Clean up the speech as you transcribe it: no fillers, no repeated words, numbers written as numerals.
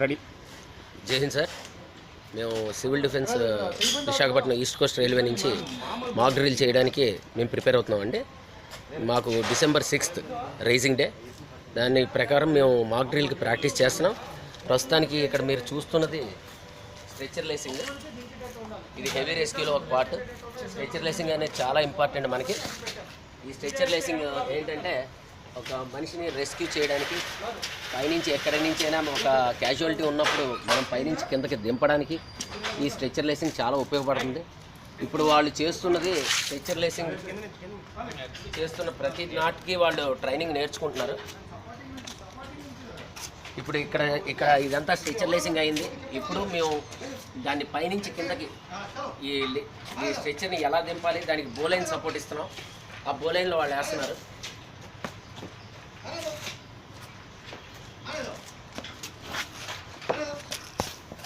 Ready. జై Hind sir. మేము civil defence Visakhapatnam east Coast railway నుంచి మాక్ డ్రిల్ చేయడానికి మేము ప్రిపేర్ అవుతున్నామండి. మాకు December 6th రైజింగ్ డే. దాని ప్రకారం మేము మాక్ డ్రిల్కి ప్రాక్టీస్ చేస్తున్నాం. ప్రస్తుతానికి ఇక్కడ మీరు చూస్తున్నది స్ట్రెచర్ లేసింగ్. ఇది హెవీ రెస్క్యూలో ఒక పార్ట్. స్ట్రెచర్ లేసింగ్ అనేది చాలా ఇంపార్టెంట్ మనకి. ఈ స్ట్రెచర్ లేసింగ్ ఏంటంటే ఒక మనిషిని రెస్క్యూ చేయడానికి పైనుంచి ఎక్కడి నుంచి అయినా ఒక క్యాజువాలిటీ ఉన్నప్పుడు మనం పైనుంచి కిందకి దింపడానికి ఈ స్ట్రెచర్ లేసింగ్ చాలా ఉపయోగపడుతుంది. ఇప్పుడు వాళ్ళు చేస్తున్నది స్ట్రెచర్ లేసింగ్ చేస్తున్న ప్రతి నాటికి వాళ్ళు ట్రైనింగ్ నేర్చుకుంటున్నారు. ఇప్పుడు ఇక్కడ ఇదంతా స్ట్రెచర్ లేసింగ్ అయింది. ఇప్పుడు మేము దాన్ని పైనుంచి కిందకి ఈ స్ట్రెచర్ని ఎలా దింపాలి, దానికి బోలైన్ సపోర్ట్ ఇస్తున్నాం. ఆ బోలైన్లో వాళ్ళు వేస్తున్నారు.